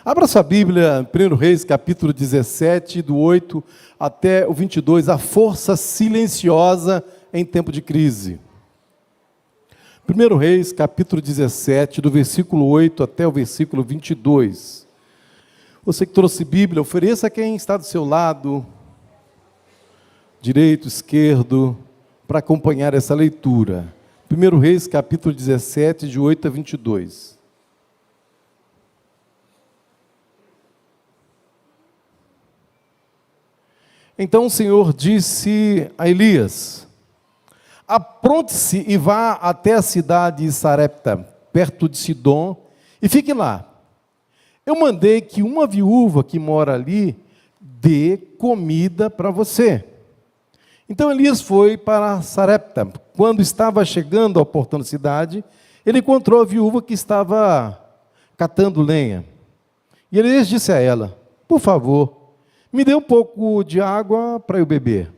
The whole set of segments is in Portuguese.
Abra sua Bíblia, 1 Reis, capítulo 17, do 8 até o 22, a força silenciosa em tempo de crise. 1 Reis, capítulo 17, do versículo 8 até o versículo 22. Você que trouxe Bíblia, ofereça a quem está do seu lado, direito, esquerdo, para acompanhar essa leitura. 1 Reis, capítulo 17, de 8 a 22. Então o Senhor disse a Elias: apronte-se e vá até a cidade de Sarepta, perto de Sidom, e fique lá. Eu mandei que uma viúva que mora ali dê comida para você. Então Elias foi para Sarepta. Quando estava chegando ao portão da cidade, ele encontrou a viúva que estava catando lenha. E Elias disse a ela: por favor, me dê um pouco de água para eu beber.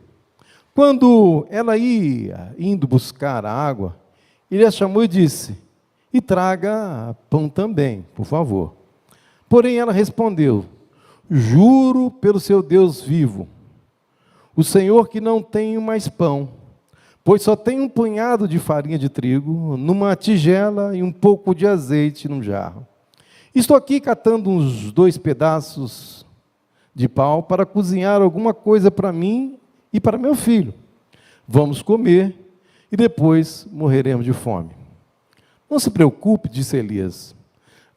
Quando ela ia indo buscar a água, ele a chamou e disse: e traga pão também, por favor. Porém ela respondeu: juro pelo seu Deus vivo, o Senhor, que não tenho mais pão, pois só tenho um punhado de farinha de trigo numa tigela e um pouco de azeite num jarro. Estou aqui catando uns 2 pedaços de pau para cozinhar alguma coisa para mim e para meu filho. Vamos comer e depois morreremos de fome. Não se preocupe, disse Elias.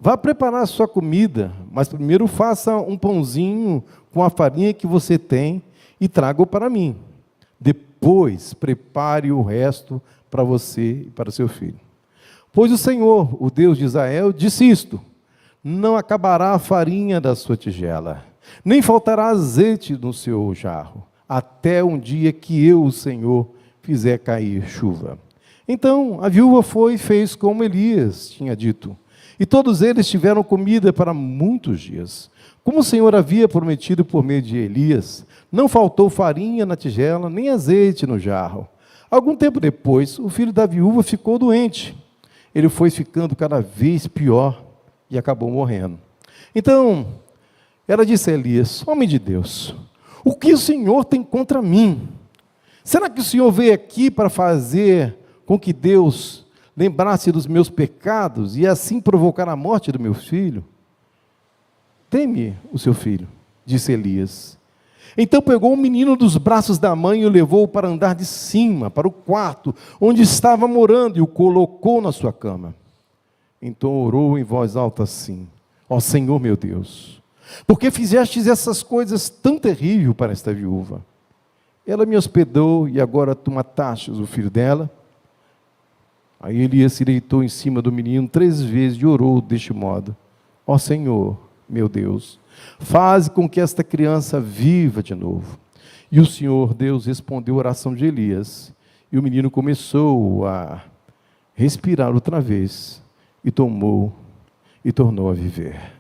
Vá preparar a sua comida, mas primeiro faça um pãozinho com a farinha que você tem e traga-o para mim. Depois prepare o resto para você e para seu filho. Pois o Senhor, o Deus de Israel, disse isto: não acabará a farinha da sua tigela, nem faltará azeite no seu jarro, até um dia que eu, o Senhor, fizer cair chuva. Então a viúva foi e fez como Elias tinha dito, e todos eles tiveram comida para muitos dias. Como o Senhor havia prometido por meio de Elias, não faltou farinha na tigela, nem azeite no jarro. Algum tempo depois, o filho da viúva ficou doente. Ele foi ficando cada vez pior e acabou morrendo. Então ela disse a Elias: homem de Deus, o que o Senhor tem contra mim? Será que o Senhor veio aqui para fazer com que Deus lembrasse dos meus pecados e assim provocar a morte do meu filho? Teme o seu filho, disse Elias. Então pegou o menino dos braços da mãe e o levou para andar de cima, para o quarto onde estava morando, e o colocou na sua cama. Então orou em voz alta assim: ó Senhor meu Deus, por que fizestes essas coisas tão terríveis para esta viúva? Ela me hospedou e agora tu mataste o filho dela? Aí Elias se deitou em cima do menino 3 vezes e orou deste modo: ó Senhor, meu Deus, faze com que esta criança viva de novo. E o Senhor Deus respondeu a oração de Elias, e o menino começou a respirar outra vez, e tornou a viver.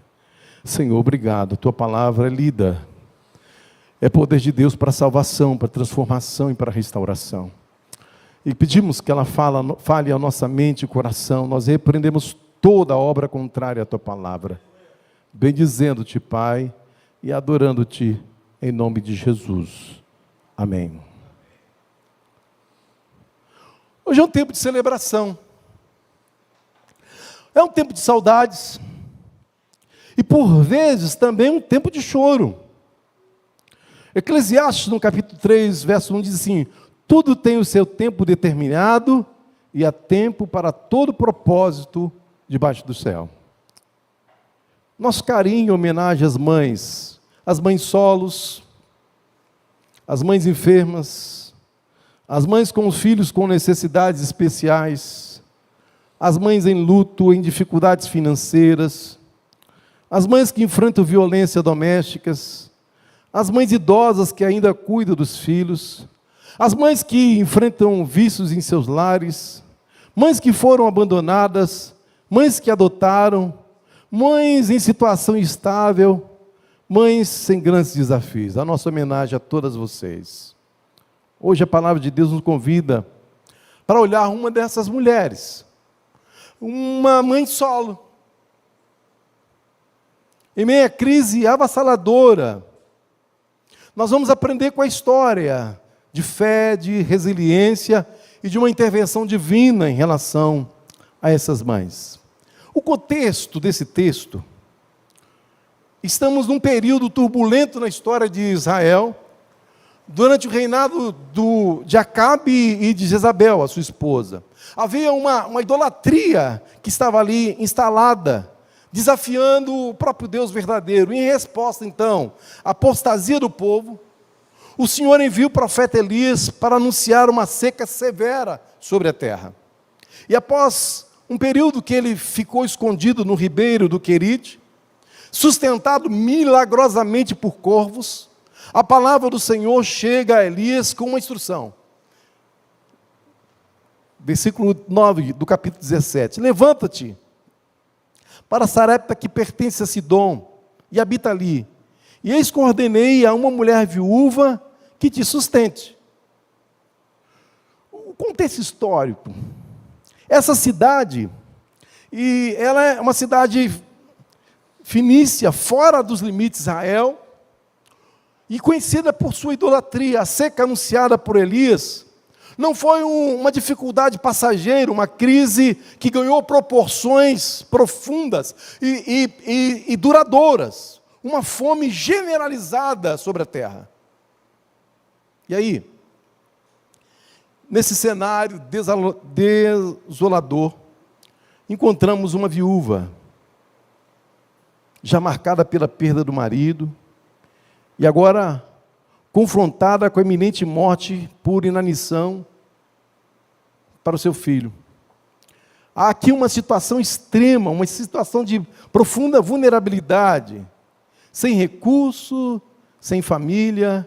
Senhor, obrigado, a tua palavra é lida, é poder de Deus para salvação, para transformação e para restauração. E pedimos que ela fale a nossa mente e coração. Nós repreendemos toda obra contrária à tua palavra, bendizendo-te, Pai, e adorando-te em nome de Jesus. Amém. Hoje é um tempo de celebração, é um tempo de saudades, e por vezes também um tempo de choro. Eclesiastes, no capítulo 3, verso 1, diz assim: tudo tem o seu tempo determinado, e há tempo para todo propósito debaixo do céu. Nosso carinho e homenagem às mães solos, às mães enfermas, às mães com os filhos com necessidades especiais, às mães em luto, em dificuldades financeiras, as mães que enfrentam violência domésticas, as mães idosas que ainda cuidam dos filhos, as mães que enfrentam vícios em seus lares, mães que foram abandonadas, mães que adotaram, mães em situação instável, mães sem grandes desafios. A nossa homenagem a todas vocês. Hoje a palavra de Deus nos convida para olhar uma dessas mulheres, uma mãe solo, em meio à crise avassaladora, nós vamos aprender com a história de fé, de resiliência e de uma intervenção divina em relação a essas mães. O contexto desse texto, estamos num período turbulento na história de Israel, durante o reinado de Acabe e de Jezabel, a sua esposa. Havia uma idolatria que estava ali instalada, desafiando o próprio Deus verdadeiro. Em resposta, então, à apostasia do povo, o Senhor envia o profeta Elias para anunciar uma seca severa sobre a terra. E após um período que ele ficou escondido no ribeiro do Querite, sustentado milagrosamente por corvos, a palavra do Senhor chega a Elias com uma instrução. Versículo 9 do capítulo 17. Levanta-te para Sarepta, que pertence a Sidom, e habita ali. E eis que ordenei a uma mulher viúva que te sustente. O contexto histórico. Essa cidade, e ela é uma cidade fenícia, fora dos limites de Israel, e conhecida por sua idolatria. A seca anunciada por Elias não foi uma dificuldade passageira, uma crise que ganhou proporções profundas e duradouras, uma fome generalizada sobre a terra. E aí, nesse cenário desolador, encontramos uma viúva, já marcada pela perda do marido, e agora confrontada com a iminente morte por inanição para o seu filho. Há aqui uma situação extrema, uma situação de profunda vulnerabilidade, sem recurso, sem família,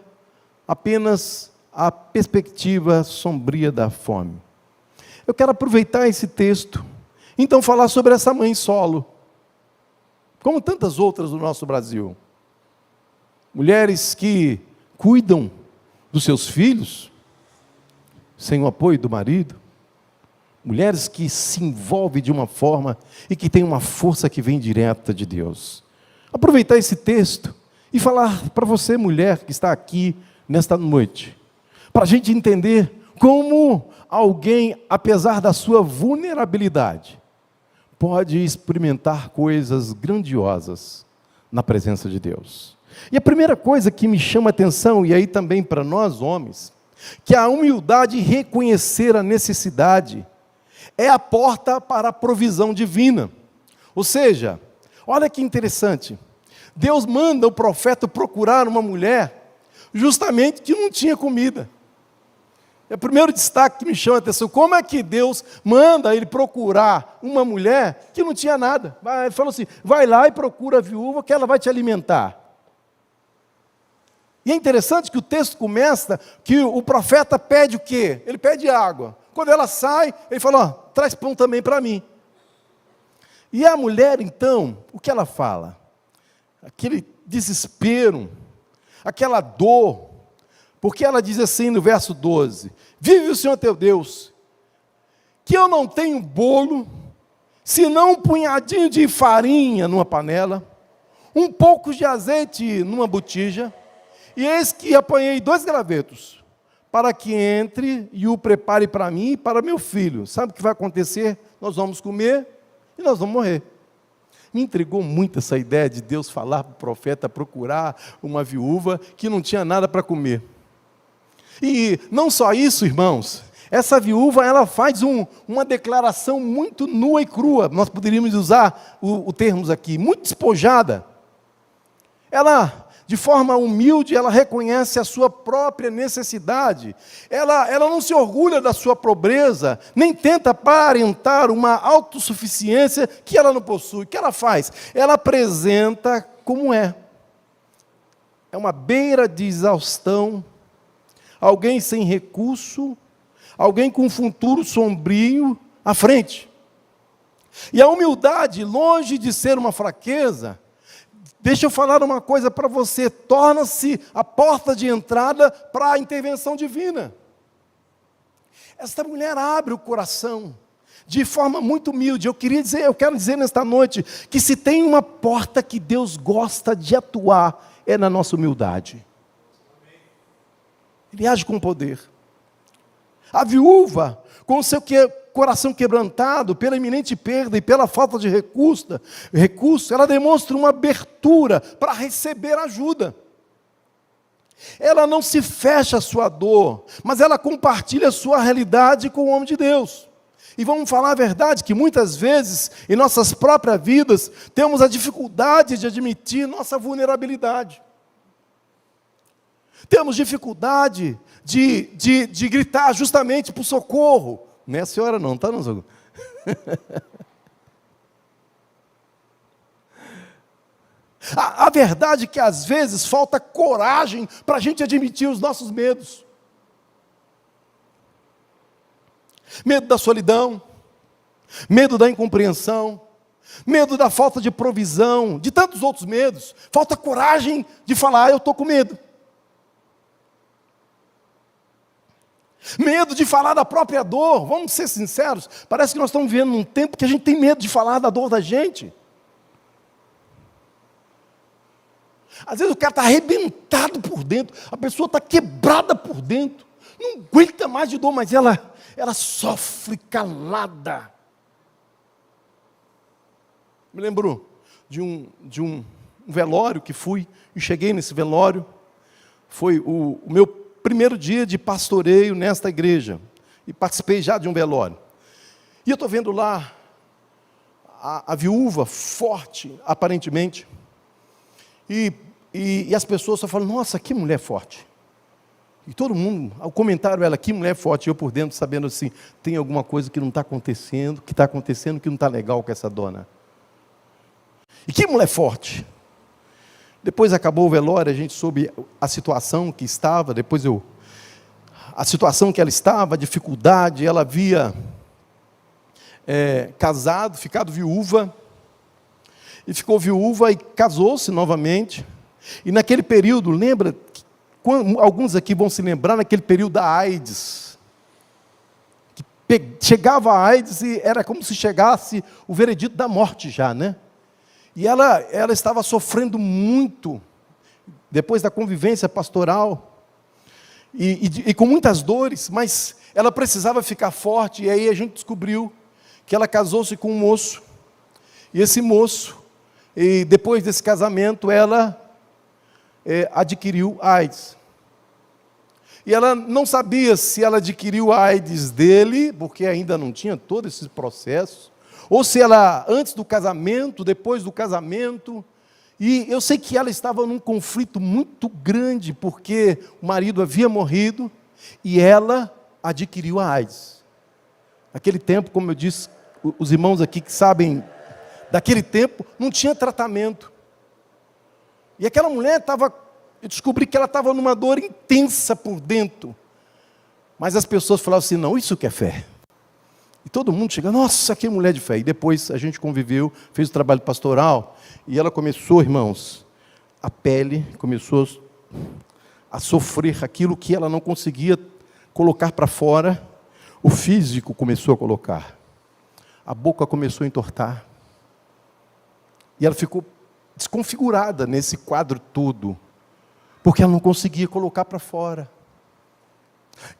apenas a perspectiva sombria da fome. Eu quero aproveitar esse texto, então falar sobre essa mãe solo, como tantas outras do nosso Brasil. Mulheres que cuidam dos seus filhos, sem o apoio do marido. Mulheres que se envolvem de uma forma e que têm uma força que vem direta de Deus. Aproveitar esse texto e falar para você, mulher, que está aqui nesta noite, para a gente entender como alguém, apesar da sua vulnerabilidade, pode experimentar coisas grandiosas na presença de Deus. E a primeira coisa que me chama a atenção, e aí também para nós homens, que a humildade e reconhecer a necessidade é a porta para a provisão divina. Ou seja, olha que interessante, Deus manda o profeta procurar uma mulher justamente que não tinha comida. É o primeiro destaque que me chama a atenção. Como é que Deus manda ele procurar uma mulher que não tinha nada? Ele falou assim, vai lá e procura a viúva que ela vai te alimentar. E é interessante que o texto começa que o profeta pede o quê? Ele pede água. Quando ela sai, ele fala, traz pão também para mim. E a mulher, então, o que ela fala? Aquele desespero, aquela dor, porque ela diz assim no verso 12, vive o Senhor teu Deus, que eu não tenho bolo, senão um punhadinho de farinha numa panela, um pouco de azeite numa botija, e eis que apanhei 2 gravetos, para que entre e o prepare para mim e para meu filho. Sabe o que vai acontecer? Nós vamos comer e nós vamos morrer. Me intrigou muito essa ideia de Deus falar para o profeta procurar uma viúva que não tinha nada para comer. E não só isso, irmãos, essa viúva ela faz uma declaração muito nua e crua, nós poderíamos usar o termos aqui, muito despojada. Ela, de forma humilde, ela reconhece a sua própria necessidade. Ela não se orgulha da sua pobreza, nem tenta aparentar uma autossuficiência que ela não possui. O que ela faz? Ela apresenta como é. É uma beira de exaustão, alguém sem recurso, alguém com um futuro sombrio à frente. E a humildade, longe de ser uma fraqueza, deixa eu falar uma coisa para você, torna-se a porta de entrada para a intervenção divina. Esta mulher abre o coração, de forma muito humilde. Eu quero dizer nesta noite, que se tem uma porta que Deus gosta de atuar, é na nossa humildade. Ele age com poder. A viúva, com o seu coração quebrantado pela iminente perda e pela falta de recurso, ela demonstra uma abertura para receber ajuda. Ela não se fecha à sua dor, mas ela compartilha a sua realidade com o homem de Deus. E vamos falar a verdade, que muitas vezes, em nossas próprias vidas, temos a dificuldade de admitir nossa vulnerabilidade. Temos dificuldade de gritar justamente por socorro. Não é a senhora não, tá, não, socorro? A verdade é que às vezes falta coragem para a gente admitir os nossos medos. Medo da solidão, medo da incompreensão, medo da falta de provisão, de tantos outros medos. Falta coragem de falar, eu estou com medo. Medo de falar da própria dor. Vamos ser sinceros, parece que nós estamos vivendo num tempo que a gente tem medo de falar da dor da gente. Às vezes o cara está arrebentado por dentro, a pessoa está quebrada por dentro, não aguenta mais de dor, mas ela sofre calada. Me lembro de um velório que fui, e cheguei nesse velório, foi o meu primeiro dia de pastoreio nesta igreja, e participei já de um velório. E eu estou vendo lá a viúva forte, aparentemente, e as pessoas só falam, nossa, que mulher forte. E todo mundo, o comentário era, que mulher forte. E eu por dentro sabendo assim, tem alguma coisa que não está acontecendo, que não está legal com essa dona. E que mulher forte. Depois acabou o velório, a gente soube a situação que estava, a situação que ela estava, a dificuldade, ela havia casado, ficado viúva, e ficou viúva e casou-se novamente. E naquele período, lembra, alguns aqui vão se lembrar, naquele período da AIDS, que chegava a AIDS e era como se chegasse o veredito da morte já, né? E ela estava sofrendo muito, depois da convivência pastoral, e com muitas dores, mas ela precisava ficar forte, e aí a gente descobriu que ela casou-se com um moço, e esse moço, e depois desse casamento, ela adquiriu AIDS. E ela não sabia se ela adquiriu a AIDS dele, porque ainda não tinha todo esse processo, ou se ela, antes do casamento, depois do casamento. E eu sei que ela estava num conflito muito grande, porque o marido havia morrido, e ela adquiriu a AIDS. Naquele tempo, como eu disse, os irmãos aqui que sabem, daquele tempo, não tinha tratamento. E aquela mulher eu descobri que ela estava numa dor intensa por dentro. Mas as pessoas falavam assim, não, isso que é fé. E todo mundo chega, nossa, que mulher de fé. E depois a gente conviveu, fez o trabalho pastoral, e ela começou, irmãos, a pele começou a sofrer aquilo que ela não conseguia colocar para fora, o físico começou a colocar. A boca começou a entortar. E ela ficou desconfigurada nesse quadro todo, porque ela não conseguia colocar para fora.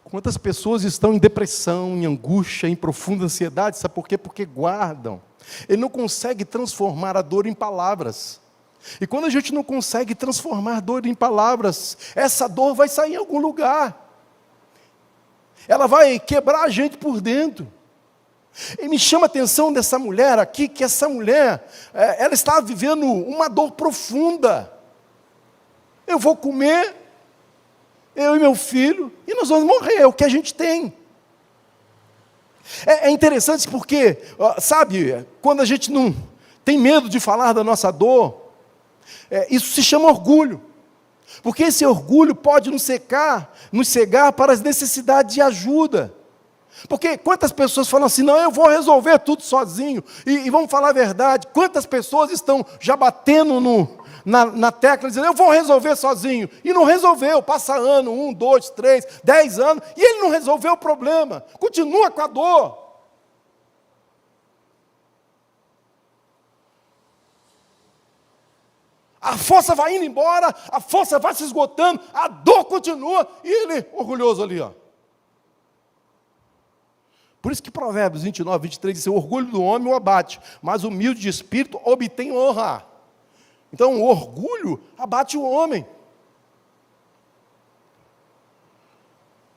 Quantas pessoas estão em depressão, em angústia, em profunda ansiedade, sabe por quê? Porque guardam. Ele não consegue transformar a dor em palavras. E quando a gente não consegue transformar a dor em palavras, essa dor vai sair em algum lugar. Ela vai quebrar a gente por dentro. E me chama a atenção dessa mulher aqui, que essa mulher, ela estava vivendo uma dor profunda. Eu vou comer, eu e meu filho, e nós vamos morrer, é o que a gente tem. É interessante porque, sabe, quando a gente não tem medo de falar da nossa dor, isso se chama orgulho. Porque esse orgulho pode nos cegar para as necessidades de ajuda. Porque quantas pessoas falam assim, não, eu vou resolver tudo sozinho. E vamos falar a verdade, quantas pessoas estão já batendo na tecla, dizendo, eu vou resolver sozinho. E não resolveu, passa ano, 1, 2, 3, 10 anos, e ele não resolveu o problema. Continua com a dor. A força vai indo embora, a força vai se esgotando, a dor continua, e ele orgulhoso ali, ó. Por isso que Provérbios 29, 23 diz: o orgulho do homem o abate, mas o humilde de espírito obtém honra. Então o orgulho abate o homem,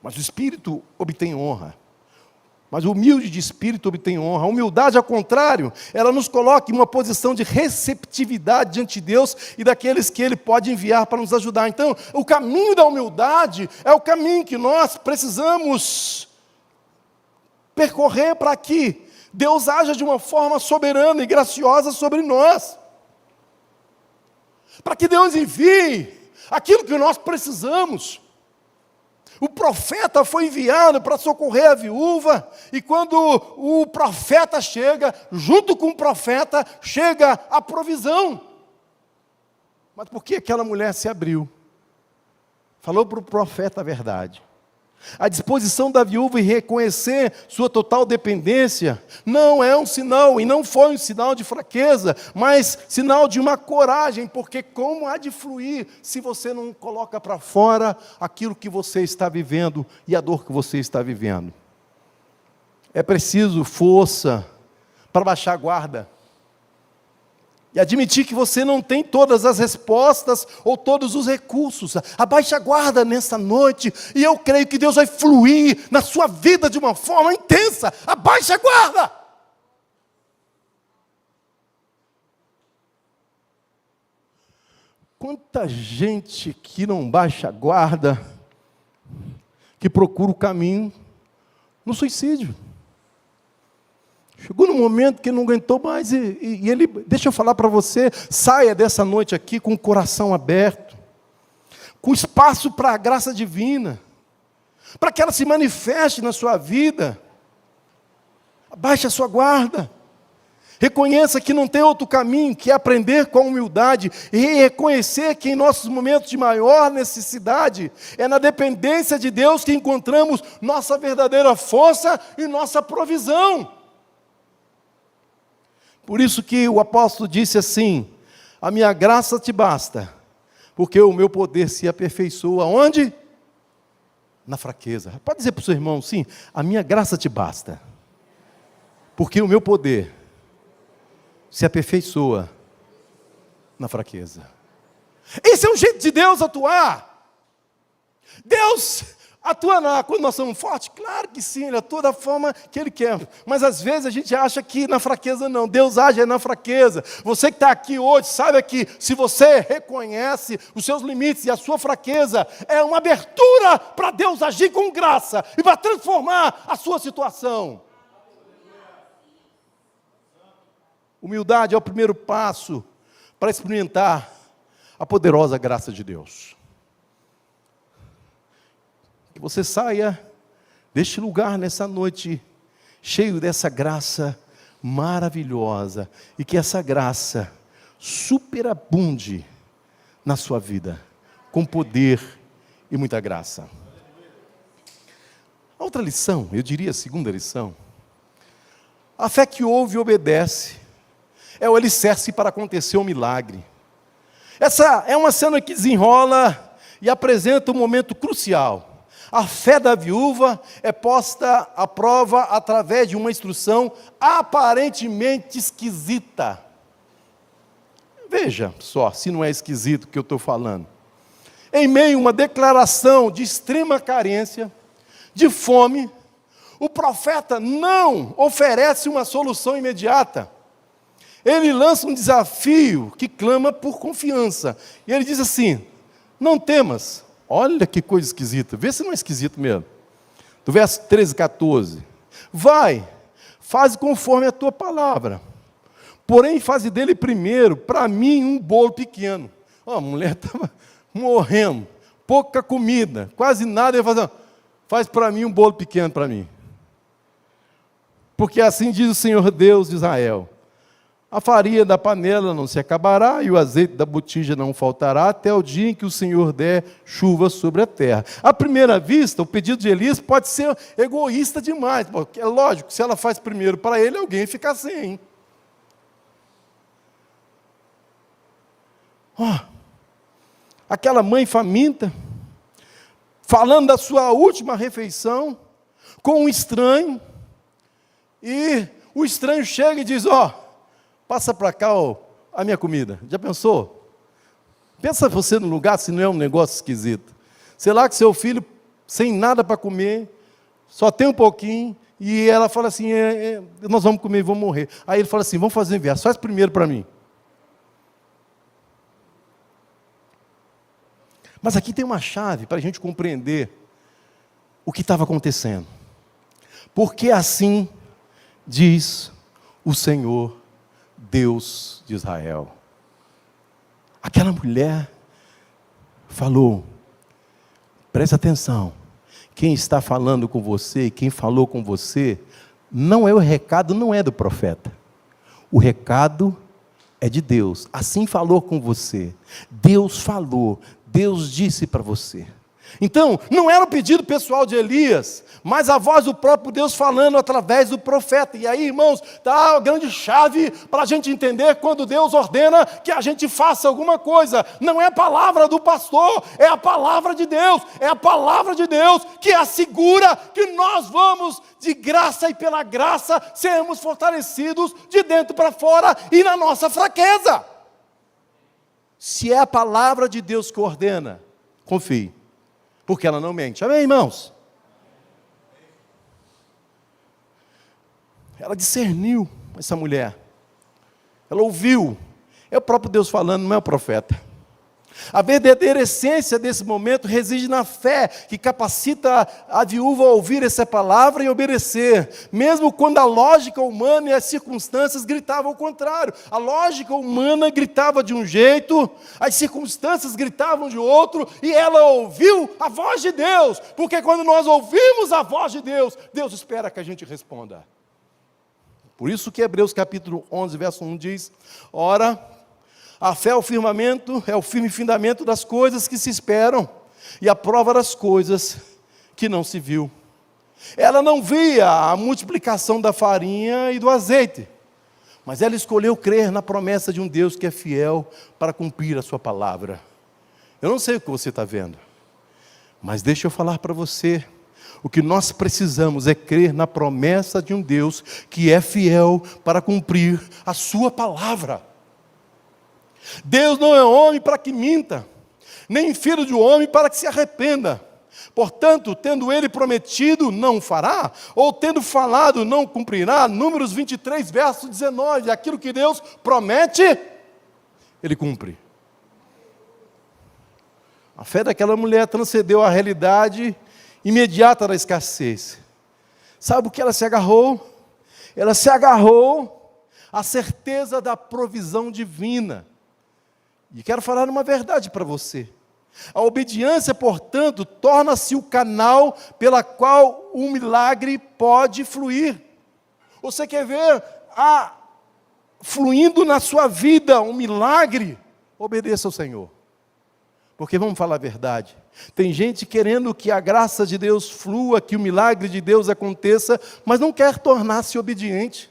mas o espírito obtém honra. Mas o humilde de espírito obtém honra. A humildade, ao contrário, ela nos coloca em uma posição de receptividade diante de Deus e daqueles que Ele pode enviar para nos ajudar. Então, o caminho da humildade é o caminho que nós precisamos percorrer para que Deus haja de uma forma soberana e graciosa sobre nós. Para que Deus envie aquilo que nós precisamos. O profeta foi enviado para socorrer a viúva, e quando o profeta chega, junto com o profeta, chega a provisão. Mas por que aquela mulher se abriu? Falou para o profeta a verdade. A disposição da viúva em reconhecer sua total dependência não é um sinal, e não foi um sinal de fraqueza, mas sinal de uma coragem, porque como há de fluir se você não coloca para fora aquilo que você está vivendo e a dor que você está vivendo? É preciso força para baixar a guarda e admitir que você não tem todas as respostas ou todos os recursos. Abaixe a guarda nessa noite, e eu creio que Deus vai fluir na sua vida de uma forma intensa. Abaixe a guarda! Quanta gente que não baixa a guarda, que procura o caminho no suicídio. Chegou no momento que ele não aguentou mais, e ele, deixa eu falar para você, saia dessa noite aqui com o coração aberto, com espaço para a graça divina, para que ela se manifeste na sua vida. Abaixe a sua guarda, reconheça que não tem outro caminho, que é aprender com a humildade, e reconhecer que em nossos momentos de maior necessidade, é na dependência de Deus que encontramos nossa verdadeira força e nossa provisão. Por isso que o apóstolo disse assim: a minha graça te basta, porque o meu poder se aperfeiçoa onde? Na fraqueza. Pode dizer para o seu irmão, sim, a minha graça te basta, porque o meu poder se aperfeiçoa na fraqueza. Esse é um jeito de Deus atuar. Deus atua quando nós somos fortes? Claro que sim, Ele atua da forma que Ele quer. Mas às vezes a gente acha que na fraqueza não. Deus age na fraqueza. Você que está aqui hoje, saiba que se você reconhece os seus limites e a sua fraqueza, é uma abertura para Deus agir com graça e para transformar a sua situação. Humildade é o primeiro passo para experimentar a poderosa graça de Deus. Que você saia deste lugar nessa noite cheio dessa graça maravilhosa, e que essa graça superabunde na sua vida, com poder e muita graça. A outra lição, eu diria a segunda lição: a fé que ouve e obedece é o alicerce para acontecer um milagre. Essa é uma cena que desenrola e apresenta um momento crucial. A fé da viúva é posta à prova através de uma instrução aparentemente esquisita. Veja só, se não é esquisito o que eu estou falando. Em meio a uma declaração de extrema carência, de fome, o profeta não oferece uma solução imediata. Ele lança um desafio que clama por confiança. E ele diz assim: não temas. Olha que coisa esquisita, vê se não é esquisito mesmo. Do verso 13 e 14. Vai, faz conforme a tua palavra. Porém, faze dele primeiro, para mim, um bolo pequeno. A mulher estava morrendo, pouca comida, quase nada. Ele falou: faz para mim um bolo pequeno para mim. Porque assim diz o Senhor Deus de Israel: a farinha da panela não se acabará, e o azeite da botija não faltará, até o dia em que o Senhor der chuva sobre a terra. À primeira vista, o pedido de Elias pode ser egoísta demais, porque é lógico, se ela faz primeiro para ele, alguém fica sem. Ó, aquela mãe faminta, falando da sua última refeição, com um estranho, e o estranho chega e diz, ó, passa para cá, ó, a minha comida. Já pensou? Pensa você no lugar, se não é um negócio esquisito. Sei lá que seu filho, sem nada para comer, só tem um pouquinho, e ela fala assim, nós vamos comer e vamos morrer. Aí ele fala assim, vamos fazer o inverso, faz primeiro para mim. Mas aqui tem uma chave para a gente compreender o que estava acontecendo. Porque assim diz o Senhor, Deus de Israel. Aquela mulher falou, presta atenção, quem está falando com você, quem falou com você, não é o recado, não é do profeta. O recado é de Deus. Assim falou com você. Deus falou, Deus disse para você. Então, não era o pedido pessoal de Elias, mas a voz do próprio Deus falando através do profeta. E aí, irmãos, está a grande chave para a gente entender quando Deus ordena que a gente faça alguma coisa. Não é a palavra do pastor, é a palavra de Deus. É a palavra de Deus que assegura que nós vamos, de graça e pela graça, sermos fortalecidos de dentro para fora e na nossa fraqueza. Se é a palavra de Deus que ordena, confie. Porque ela não mente. Amém, irmãos? Ela discerniu essa mulher. Ela ouviu. É o próprio Deus falando, não é o profeta. A verdadeira essência desse momento reside na fé, que capacita a viúva a ouvir essa palavra e obedecer, mesmo quando a lógica humana e as circunstâncias gritavam o contrário. A lógica humana gritava de um jeito, as circunstâncias gritavam de outro, e ela ouviu a voz de Deus, porque quando nós ouvimos a voz de Deus, Deus espera que a gente responda. Por isso que Hebreus capítulo 11, verso 1 diz, ora, a fé é o firmamento, é o firme fundamento das coisas que se esperam, e a prova das coisas que não se viu. Ela não via a multiplicação da farinha e do azeite, mas ela escolheu crer na promessa de um Deus que é fiel para cumprir a sua palavra. Eu não sei o que você está vendo, mas deixa eu falar para você, o que nós precisamos é crer na promessa de um Deus que é fiel para cumprir a sua palavra. Deus não é homem para que minta, nem filho de homem para que se arrependa. Portanto, tendo ele prometido, não fará, ou tendo falado, não cumprirá. Números 23, verso 19, aquilo que Deus promete, ele cumpre. A fé daquela mulher transcendeu a realidade imediata da escassez. Sabe o que ela se agarrou? Ela se agarrou à certeza da provisão divina. E quero falar uma verdade para você. A obediência, portanto, torna-se o canal pela qual o milagre pode fluir. Você quer ver fluindo na sua vida um milagre? Obedeça ao Senhor. Porque vamos falar a verdade. Tem gente querendo que a graça de Deus flua, que o milagre de Deus aconteça, mas não quer tornar-se obediente.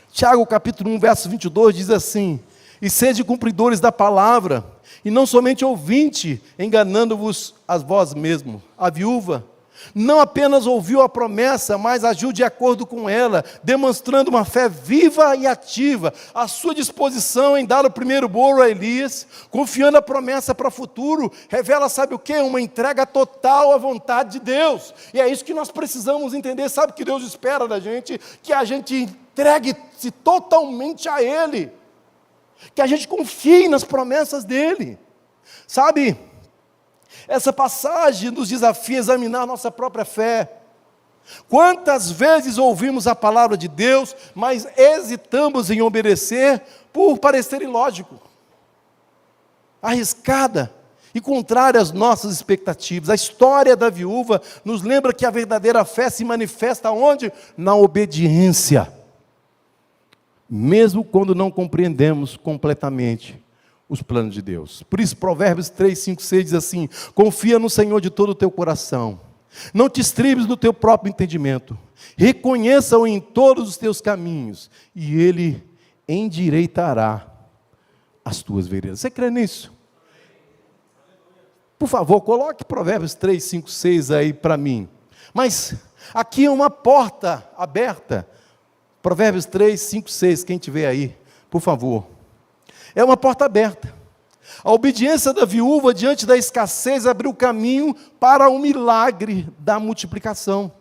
Tiago capítulo 1, verso 22 diz assim, e sede cumpridores da palavra, e não somente ouvinte, enganando-vos a vós mesmos. A viúva não apenas ouviu a promessa, mas agiu de acordo com ela, demonstrando uma fé viva e ativa, a sua disposição em dar o primeiro bolo a Elias, confiando a promessa para o futuro, revela, sabe o quê? Uma entrega total à vontade de Deus. E é isso que nós precisamos entender. Sabe o que Deus espera da gente? Que a gente entregue-se totalmente a Ele. Que a gente confie nas promessas dEle. Sabe, essa passagem nos desafia a examinar a nossa própria fé. Quantas vezes ouvimos a palavra de Deus, mas hesitamos em obedecer por parecer ilógico, arriscada e contrária às nossas expectativas. A história da viúva nos lembra que a verdadeira fé se manifesta onde? Na obediência. Mesmo quando não compreendemos completamente os planos de Deus. Por isso, Provérbios 3, 5, 6 diz assim, confia no Senhor de todo o teu coração, não te estribes no teu próprio entendimento, reconheça-o em todos os teus caminhos, e Ele endireitará as tuas veredas. Você crê nisso? Por favor, coloque Provérbios 3, 5, 6 aí para mim. Mas aqui é uma porta aberta. Provérbios 3, 5, 6, quem tiver aí, por favor. É uma porta aberta. A obediência da viúva diante da escassez abriu caminho para o milagre da multiplicação.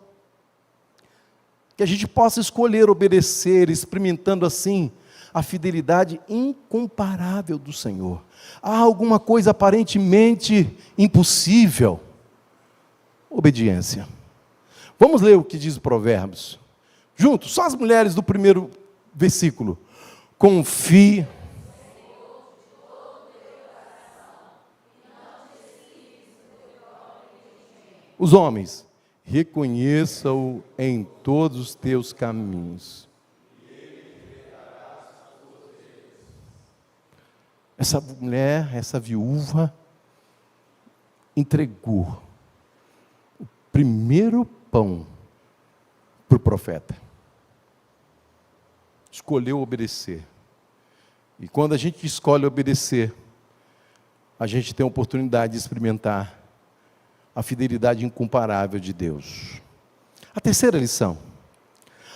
Que a gente possa escolher obedecer, experimentando assim a fidelidade incomparável do Senhor. Há alguma coisa aparentemente impossível? Obediência. Vamos ler o que diz o Provérbios. Juntos, só as mulheres do primeiro versículo. Confie. Os homens, reconheça-o em todos os teus caminhos. Essa mulher, essa viúva, entregou o primeiro pão para o profeta. Escolheu obedecer. E quando a gente escolhe obedecer, a gente tem a oportunidade de experimentar a fidelidade incomparável de Deus. A terceira lição: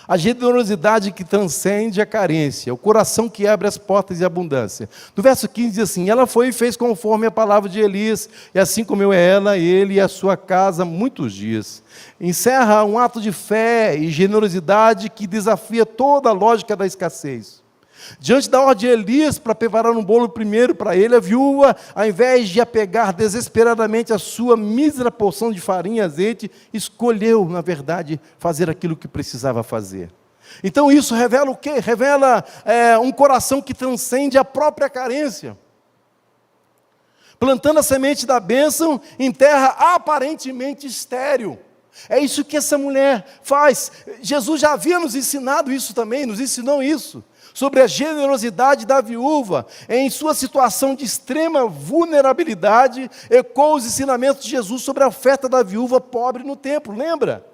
a generosidade que transcende a carência, o coração que abre as portas de abundância. No verso 15 diz assim: ela foi e fez conforme a palavra de Elias, e assim comeu ela, ele e a sua casa muitos dias. Encerra um ato de fé e generosidade que desafia toda a lógica da escassez. Diante da ordem de Elias para preparar um bolo primeiro para ele, a viúva, ao invés de apegar desesperadamente a sua mísera porção de farinha e azeite, escolheu, na verdade, fazer aquilo que precisava fazer. Então isso revela o quê? Revela um coração que transcende a própria carência. Plantando a semente da bênção em terra aparentemente estéril. É isso que essa mulher faz. Jesus já havia nos ensinado isso também, nos ensinou isso. Sobre a generosidade da viúva, em sua situação de extrema vulnerabilidade, ecoa os ensinamentos de Jesus sobre a oferta da viúva pobre no templo, lembra?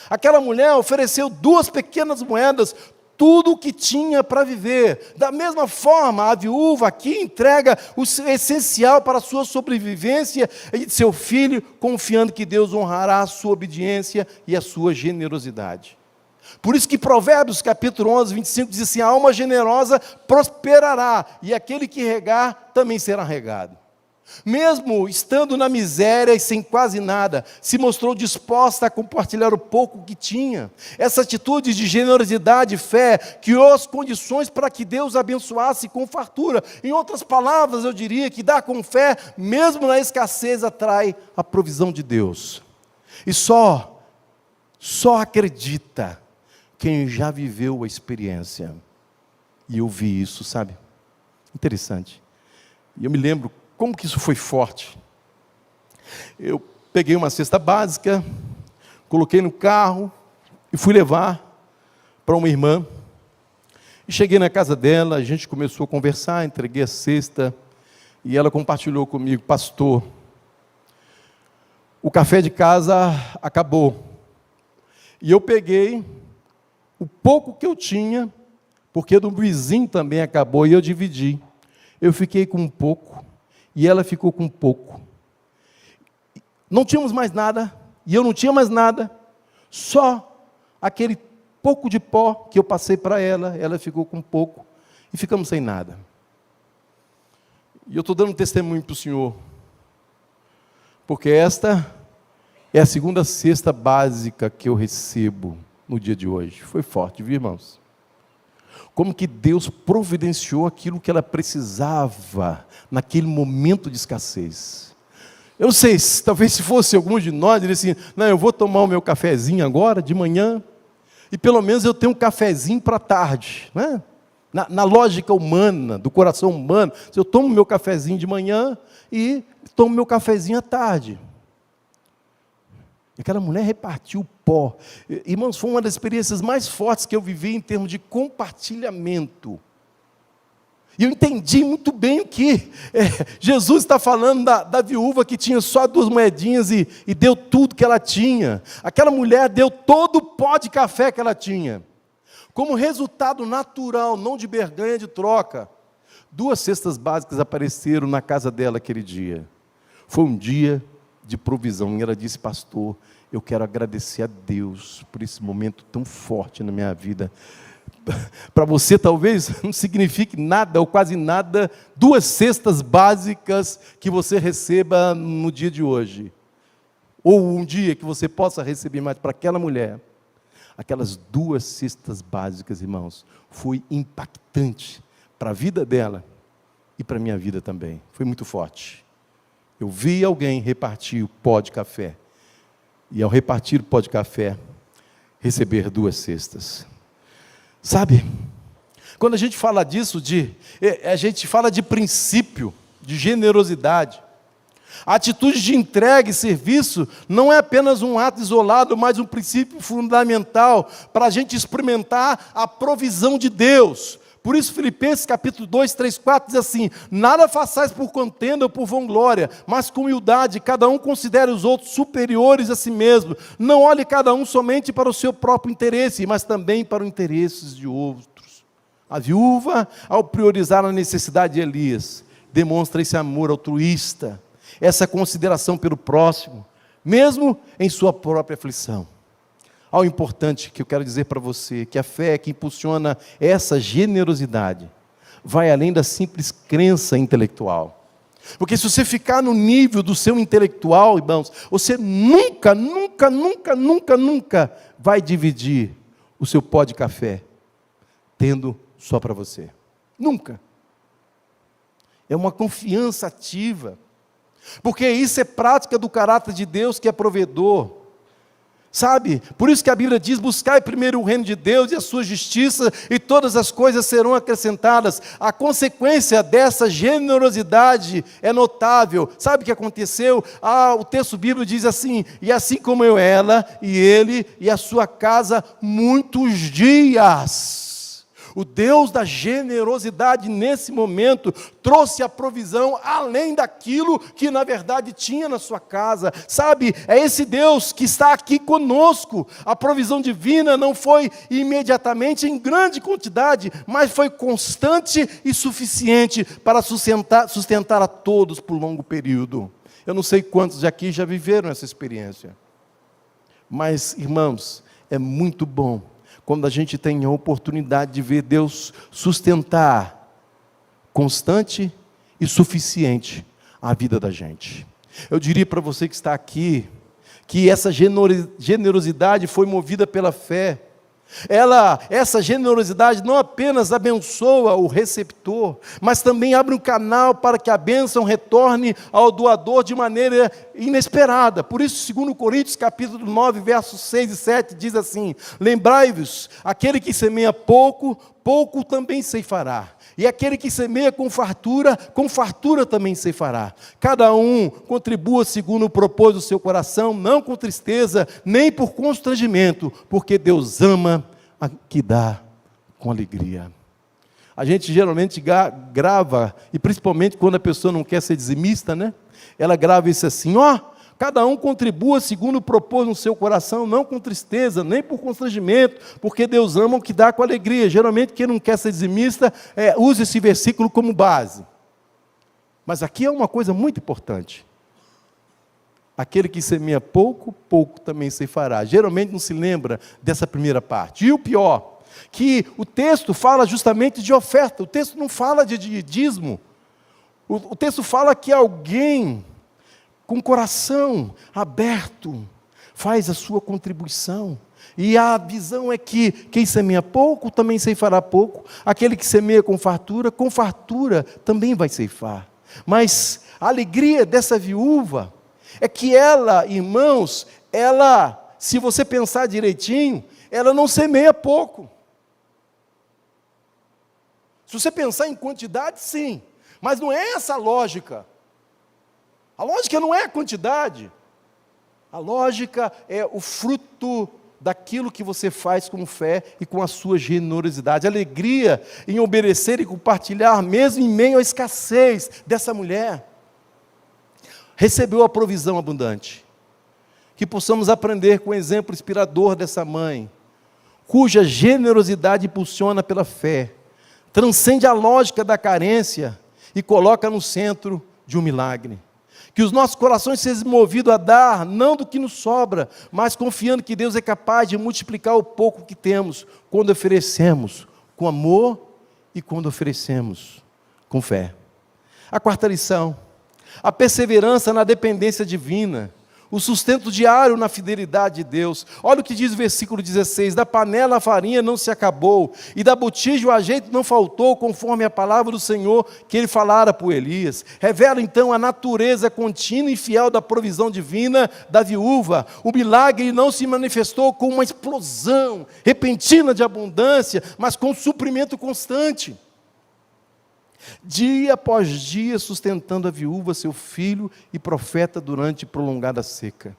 Aquela mulher ofereceu 2 pequenas moedas, tudo o que tinha para viver. Da mesma forma, a viúva aqui entrega o essencial para a sua sobrevivência e de seu filho, confiando que Deus honrará a sua obediência e a sua generosidade. Por isso que Provérbios capítulo 11, 25 diz assim: a alma generosa prosperará, e aquele que regar também será regado. Mesmo estando na miséria e sem quase nada, se mostrou disposta a compartilhar o pouco que tinha. Essa atitude de generosidade e fé criou as condições para que Deus abençoasse com fartura. Em outras palavras, eu diria que dar com fé, mesmo na escassez, atrai a provisão de Deus. E só acredita quem já viveu a experiência. E eu vi isso, sabe? Interessante. E eu me lembro como que isso foi forte. Eu peguei uma cesta básica, coloquei no carro e fui levar para uma irmã. E cheguei na casa dela, a gente começou a conversar, entreguei a cesta e ela compartilhou comigo: pastor, o café de casa acabou. E eu peguei o pouco que eu tinha, porque do vizinho também acabou, e eu dividi. Eu fiquei com um pouco, e ela ficou com um pouco. Não tínhamos mais nada, e eu não tinha mais nada, só aquele pouco de pó que eu passei para ela, ela ficou com um pouco, e ficamos sem nada. E eu estou dando testemunho para o Senhor, porque esta é a segunda cesta básica que eu recebo no dia de hoje. Foi forte, viu, irmãos? Como que Deus providenciou aquilo que ela precisava naquele momento de escassez. Eu não sei, talvez se fosse algum de nós, diria assim: não, eu vou tomar o meu cafezinho agora, de manhã, e pelo menos eu tenho um cafezinho para tarde, né? Na lógica humana, do coração humano, eu tomo meu cafezinho de manhã e tomo meu cafezinho à tarde. Aquela mulher repartiu pó. Irmãos, foi uma das experiências mais fortes que eu vivi em termos de compartilhamento. E eu entendi muito bem o que Jesus está falando da viúva que tinha só 2 moedinhas e deu tudo que ela tinha. Aquela mulher deu todo o pó de café que ela tinha. Como resultado natural, não de barganha de troca. 2 cestas básicas apareceram na casa dela aquele dia. Foi um dia de provisão. E ela disse: pastor, eu quero agradecer a Deus por esse momento tão forte na minha vida. Para você talvez não signifique nada ou quase nada 2 cestas básicas que você receba no dia de hoje. Ou um dia que você possa receber, mas para aquela mulher, aquelas 2 cestas básicas, irmãos, foi impactante para a vida dela e para a minha vida também. Foi muito forte. Eu vi alguém repartir o pó de café. E ao repartir o pó de café, receber 2 cestas. Sabe, quando a gente fala disso, a gente fala de princípio, de generosidade. A atitude de entrega e serviço não é apenas um ato isolado, mas um princípio fundamental para a gente experimentar a provisão de Deus. Por isso, Filipenses capítulo 2, 3, 4 diz assim: nada façais por contenda ou por vanglória, mas com humildade, cada um considere os outros superiores a si mesmo. Não olhe cada um somente para o seu próprio interesse, mas também para os interesses de outros. A viúva, ao priorizar a necessidade de Elias, demonstra esse amor altruísta, essa consideração pelo próximo, mesmo em sua própria aflição. Algo importante que eu quero dizer para você, que a fé que impulsiona essa generosidade vai além da simples crença intelectual. Porque se você ficar no nível do seu intelectual, irmãos, você nunca vai dividir o seu pó de café, tendo só para você. Nunca. É uma confiança ativa. Porque isso é prática do caráter de Deus, que é provedor. Sabe, por isso que a Bíblia diz: buscai primeiro o reino de Deus e a sua justiça, e todas as coisas serão acrescentadas. A consequência dessa generosidade é notável. Sabe o que aconteceu? O texto bíblico diz assim: e assim como eu, ela e ele e a sua casa, muitos dias. O Deus da generosidade nesse momento trouxe a provisão além daquilo que na verdade tinha na sua casa. Sabe, é esse Deus que está aqui conosco. A provisão divina não foi imediatamente em grande quantidade, mas foi constante e suficiente para sustentar a todos por longo período. Eu não sei quantos aqui já viveram essa experiência. Mas, irmãos, é muito bom quando a gente tem a oportunidade de ver Deus sustentar constante e suficiente a vida da gente. Eu diria para você que está aqui, que essa generosidade foi movida pela fé. Essa generosidade não apenas abençoa o receptor, mas também abre um canal para que a bênção retorne ao doador de maneira inesperada. Por isso, 2 Coríntios capítulo 9, versos 6 e 7 diz assim: lembrai-vos, aquele que semeia pouco, pouco também ceifará. E aquele que semeia com fartura também ceifará. Cada um contribua segundo o propósito do seu coração, não com tristeza, nem por constrangimento, porque Deus ama a que dá com alegria. A gente geralmente grava, e principalmente quando a pessoa não quer ser dizimista, né? Ela grava isso assim: cada um contribua segundo o propósito no seu coração, não com tristeza, nem por constrangimento, porque Deus ama o que dá com alegria. Geralmente, quem não quer ser dizimista, usa esse versículo como base. Mas aqui é uma coisa muito importante. Aquele que semeia pouco, pouco também ceifará. Geralmente não se lembra dessa primeira parte. E o pior, que o texto fala justamente de oferta. O texto não fala de dízimo. O texto fala que alguém com coração aberto faz a sua contribuição. E a visão é que quem semeia pouco também ceifará pouco. Aquele que semeia com fartura também vai ceifar. Mas a alegria dessa viúva é que ela, irmãos, se você pensar direitinho, ela não semeia pouco. Se você pensar em quantidade, sim, mas não é essa a lógica. A lógica não é a quantidade. A lógica é o fruto daquilo que você faz com fé e com a sua generosidade. Alegria em obedecer e compartilhar, mesmo em meio à escassez dessa mulher. Recebeu a provisão abundante. Que possamos aprender com o exemplo inspirador dessa mãe, cuja generosidade impulsiona pela fé, transcende a lógica da carência e coloca no centro de um milagre. Que os nossos corações sejam movidos a dar, não do que nos sobra, mas confiando que Deus é capaz de multiplicar o pouco que temos, quando oferecemos com amor e quando oferecemos com fé. A quarta lição, a perseverança na dependência divina, o sustento diário na fidelidade de Deus. Olha o que diz o versículo 16: da panela a farinha não se acabou, e da botija o azeite não faltou, conforme a palavra do Senhor que ele falara por Elias. Revela então a natureza contínua e fiel da provisão divina da viúva. O milagre não se manifestou com uma explosão repentina de abundância, mas com suprimento constante. Dia após dia, sustentando a viúva, seu filho e profeta durante prolongada seca.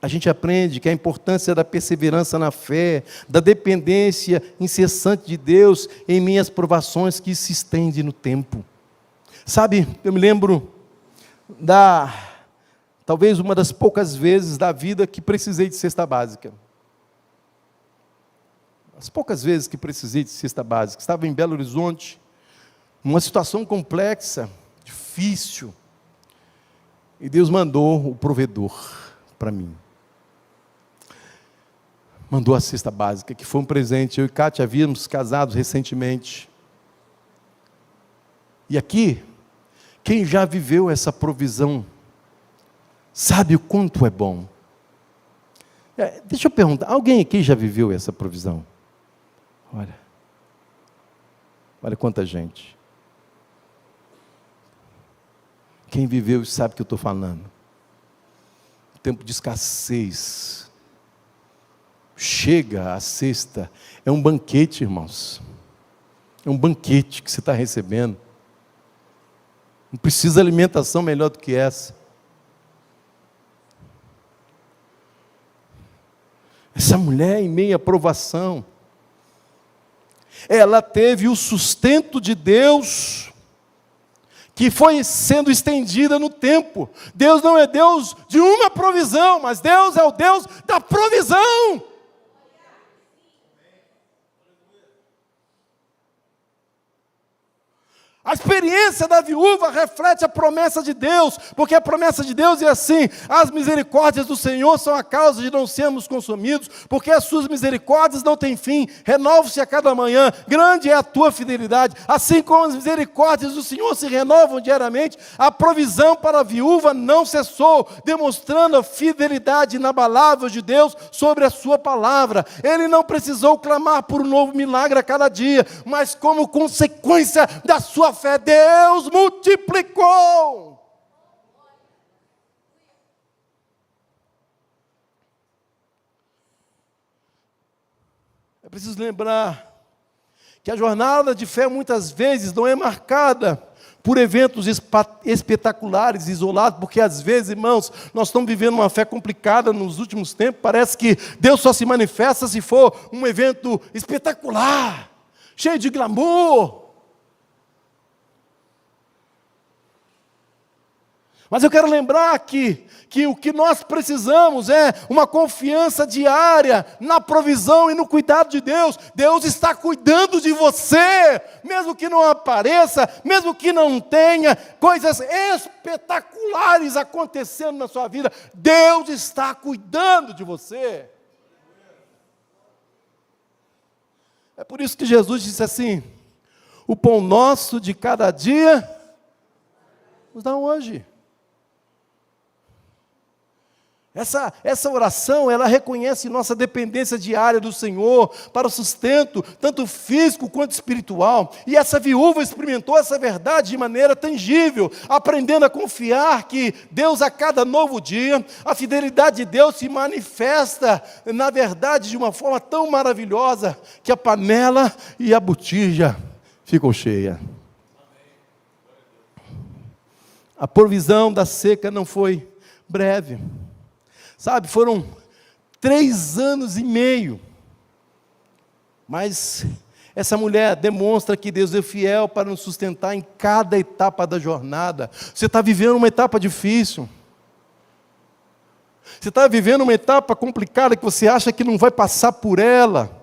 A gente aprende que a importância da perseverança na fé, da dependência incessante de Deus em minhas provações que se estende no tempo. Sabe, eu me lembro talvez uma das poucas vezes da vida que precisei de cesta básica. As poucas vezes que precisei de cesta básica. Estava em Belo Horizonte, uma situação complexa, difícil, e Deus mandou o provedor para mim. Mandou a cesta básica, que foi um presente. Eu e Kátia havíamos casado recentemente. E aqui, quem já viveu essa provisão, sabe o quanto é bom. Deixa eu perguntar, alguém aqui já viveu essa provisão? Olha quanta gente. Quem viveu sabe o que eu estou falando. Tempo de escassez. Chega a cesta. É um banquete, irmãos. É um banquete que você está recebendo. Não precisa alimentação melhor do que essa. Essa mulher, em meio à provação, ela teve o sustento de Deus, que foi sendo estendida no tempo. Deus não é Deus de uma provisão, mas Deus é o Deus da provisão. A experiência da viúva reflete a promessa de Deus, porque a promessa de Deus é assim: as misericórdias do Senhor são a causa de não sermos consumidos, porque as suas misericórdias não têm fim, renovam-se a cada manhã, grande é a tua fidelidade. Assim como as misericórdias do Senhor se renovam diariamente, a provisão para a viúva não cessou, demonstrando a fidelidade inabalável de Deus sobre a sua palavra. Ele não precisou clamar por um novo milagre a cada dia, mas como consequência da sua fé, Deus multiplicou. É preciso lembrar que a jornada de fé muitas vezes não é marcada por eventos espetaculares, isolados, porque às vezes, irmãos, nós estamos vivendo uma fé complicada nos últimos tempos. Parece que Deus só se manifesta se for um evento espetacular, cheio de glamour. Mas eu quero lembrar que o que nós precisamos é uma confiança diária na provisão e no cuidado de Deus. Deus está cuidando de você, mesmo que não apareça, mesmo que não tenha coisas espetaculares acontecendo na sua vida. Deus está cuidando de você. É por isso que Jesus disse assim: o pão nosso de cada dia nos dá hoje. Essa oração, ela reconhece nossa dependência diária do Senhor para o sustento, tanto físico quanto espiritual. E essa viúva experimentou essa verdade de maneira tangível, aprendendo a confiar que Deus, a cada novo dia, a fidelidade de Deus se manifesta, na verdade, de uma forma tão maravilhosa, que a panela e a botija ficam cheias. A provisão da seca não foi breve. Sabe, foram 3 anos e meio. Mas essa mulher demonstra que Deus é fiel para nos sustentar em cada etapa da jornada. Você está vivendo uma etapa difícil. Você está vivendo uma etapa complicada que você acha que não vai passar por ela.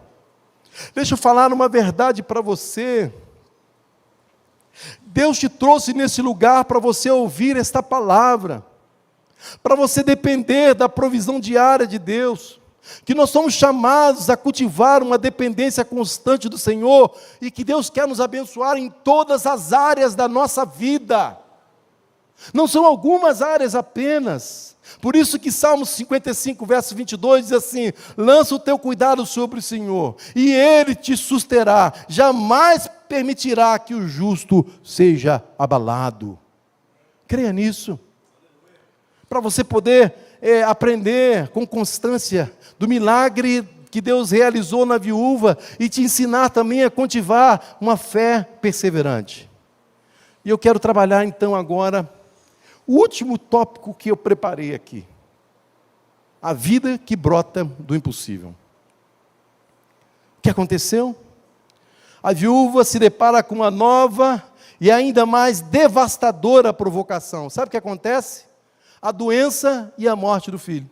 Deixa eu falar uma verdade para você. Deus te trouxe nesse lugar para você ouvir esta palavra, para você depender da provisão diária de Deus, que nós somos chamados a cultivar uma dependência constante do Senhor, e que Deus quer nos abençoar em todas as áreas da nossa vida, não são algumas áreas apenas. Por isso que Salmos 55, verso 22 diz assim: lança o teu cuidado sobre o Senhor, e Ele te susterá, jamais permitirá que o justo seja abalado. Creia nisso, para você poder aprender com constância do milagre que Deus realizou na viúva, e te ensinar também a cultivar uma fé perseverante. E eu quero trabalhar então agora o último tópico que eu preparei aqui: a vida que brota do impossível. O que aconteceu? A viúva se depara com uma nova e ainda mais devastadora provocação. Sabe o que acontece? A doença e a morte do filho.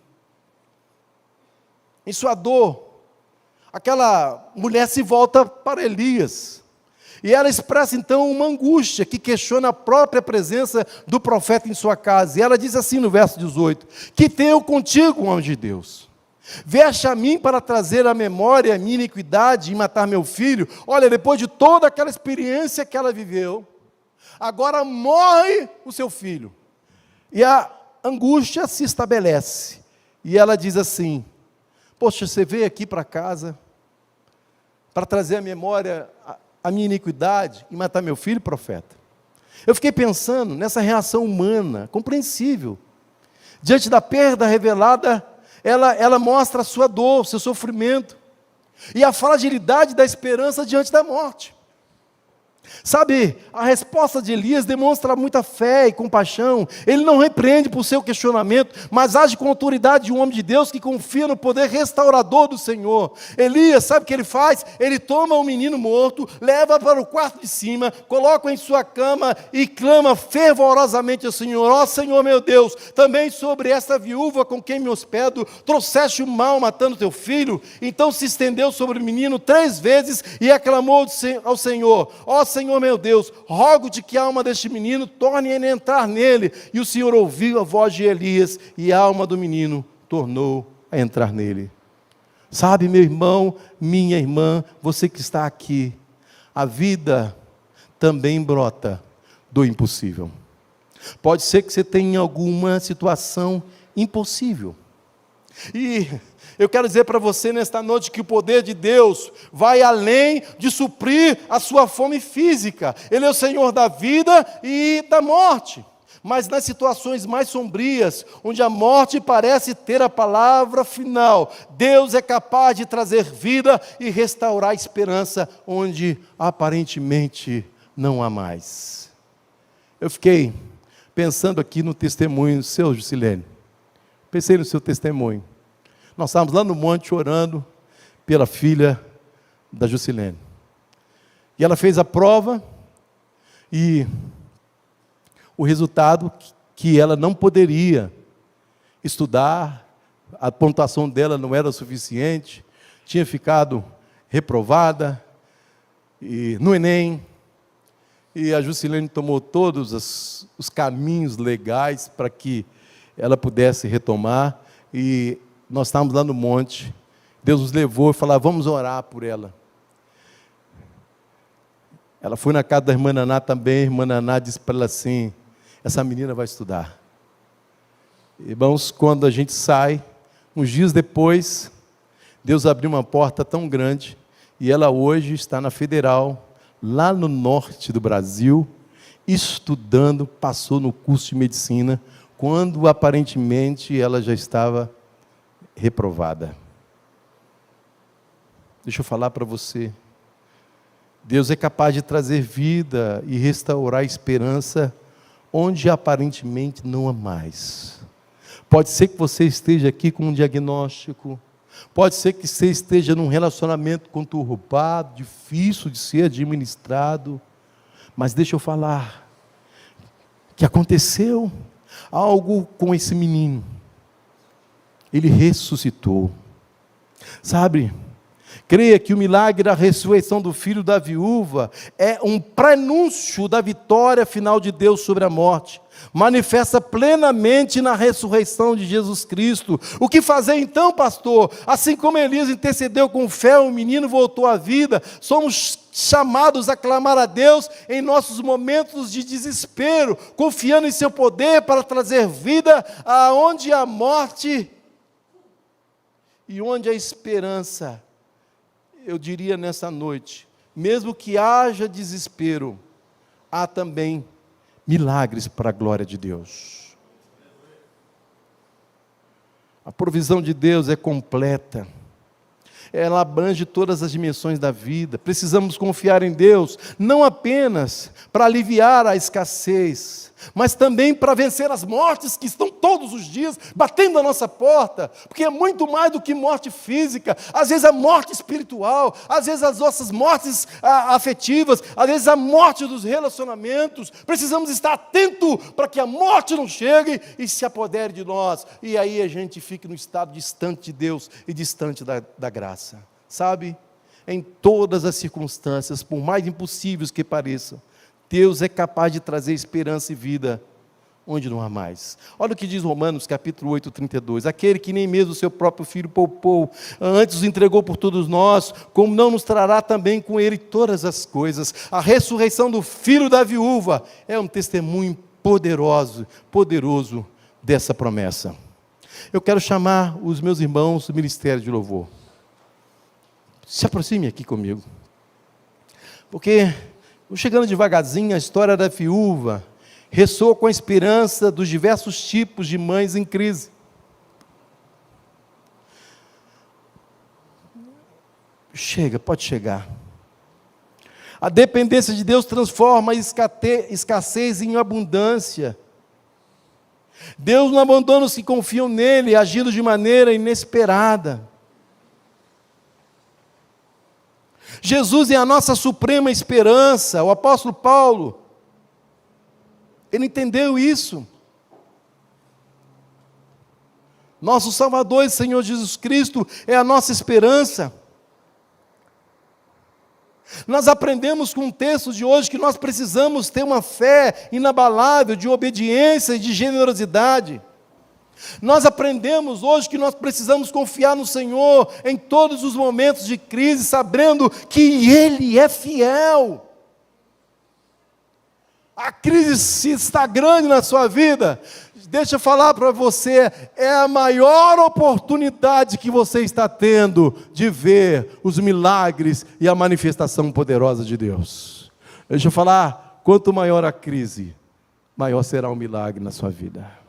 Em sua dor, aquela mulher se volta para Elias, e ela expressa então uma angústia que questiona a própria presença do profeta em sua casa. E ela diz assim no verso 18: que tenho contigo, homem de Deus, veste a mim para trazer à memória a minha iniquidade e matar meu filho. Olha, depois de toda aquela experiência que ela viveu, agora morre o seu filho, e a angústia se estabelece, e ela diz assim: poxa, você veio aqui para casa para trazer à memória a minha iniquidade e matar meu filho, profeta? Eu fiquei pensando nessa reação humana, compreensível. Diante da perda revelada, ela mostra a sua dor, o seu sofrimento, e a fragilidade da esperança diante da morte. Sabe, a resposta de Elias demonstra muita fé e compaixão. Ele não repreende por seu questionamento, mas age com autoridade de um homem de Deus que confia no poder restaurador do Senhor. Elias, sabe o que ele faz? Ele toma um menino morto, leva para o quarto de cima, coloca em sua cama e clama fervorosamente ao Senhor: ó Senhor meu Deus, também sobre esta viúva com quem me hospedo, trouxeste o mal matando teu filho. Então se estendeu sobre o menino 3 vezes e aclamou ao Senhor: ó Senhor meu Deus, rogo-te que a alma deste menino torne a entrar nele. E o Senhor ouviu a voz de Elias, e a alma do menino tornou a entrar nele. Sabe, meu irmão, minha irmã, você que está aqui, a vida também brota do impossível. Pode ser que você tenha alguma situação impossível, e eu quero dizer para você nesta noite que o poder de Deus vai além de suprir a sua fome física. Ele é o Senhor da vida e da morte. Mas nas situações mais sombrias, onde a morte parece ter a palavra final, Deus é capaz de trazer vida e restaurar a esperança onde aparentemente não há mais. Eu fiquei pensando aqui no testemunho seu, Jusilene. Pensei no seu testemunho. Nós estávamos lá no monte orando pela filha da Jusilene. E ela fez a prova, e o resultado que ela não poderia estudar, a pontuação dela não era suficiente, tinha ficado reprovada no Enem, e a Jusilene tomou todos os caminhos legais para que ela pudesse retomar, e nós estávamos lá no monte, Deus nos levou e falou: vamos orar por ela. Ela foi na casa da irmã Naná também. A irmã Naná disse para ela assim: essa menina vai estudar. Irmãos, quando a gente sai, uns dias depois, Deus abriu uma porta tão grande, e ela hoje está na Federal, lá no norte do Brasil, estudando, passou no curso de medicina, quando aparentemente ela já estava reprovada. Deixa eu falar para você, Deus é capaz de trazer vida e restaurar a esperança onde aparentemente não há mais. Pode ser que você esteja aqui com um diagnóstico, pode ser que você esteja num relacionamento conturbado, difícil de ser administrado, mas deixa eu falar que aconteceu algo com esse menino. Ele ressuscitou. Sabe, Creia que o milagre da ressurreição do filho da viúva é um prenúncio da vitória final de Deus sobre a morte. Manifesta plenamente na ressurreição de Jesus Cristo. O que fazer então, pastor? Assim como Elias intercedeu com fé, o menino voltou à vida, somos chamados a clamar a Deus em nossos momentos de desespero, confiando em seu poder para trazer vida aonde há morte e onde há esperança. Eu diria nessa noite, mesmo que haja desespero, há também milagres para a glória de Deus. A provisão de Deus é completa. Ela abrange todas as dimensões da vida. Precisamos confiar em Deus, não apenas para aliviar a escassez, mas também para vencer as mortes que estão todos os dias batendo a nossa porta, porque é muito mais do que morte física, às vezes a morte espiritual, às vezes as nossas mortes afetivas, às vezes a morte dos relacionamentos. Precisamos estar atentos para que a morte não chegue e se apodere de nós, e aí a gente fique no estado distante de Deus e distante da graça. Sabe, em todas as circunstâncias, por mais impossíveis que pareçam, Deus é capaz de trazer esperança e vida onde não há mais. Olha o que diz Romanos capítulo 8, 32. Aquele que nem mesmo o seu próprio filho poupou, antes o entregou por todos nós, como não nos trará também com ele todas as coisas? A ressurreição do filho da viúva é um testemunho poderoso dessa promessa. Eu quero chamar os meus irmãos do Ministério de Louvor. Se aproxime aqui comigo. Porque, chegando devagarzinho, a história da viúva ressoa com a esperança dos diversos tipos de mães em crise. Chega, pode chegar. A dependência de Deus transforma a escassez em abundância. Deus não abandona os que confiam nele, agindo de maneira inesperada. Jesus é a nossa suprema esperança. O apóstolo Paulo, ele entendeu isso. Nosso Salvador e Senhor Jesus Cristo é a nossa esperança. Nós aprendemos com o texto de hoje que nós precisamos ter uma fé inabalável, de obediência e de generosidade. Nós aprendemos hoje que nós precisamos confiar no Senhor em todos os momentos de crise, sabendo que Ele é fiel. A crise, se está grande na sua vida, deixa eu falar para você, é a maior oportunidade que você está tendo de ver os milagres e a manifestação poderosa de Deus. Deixa eu falar, quanto maior a crise, maior será o milagre na sua vida.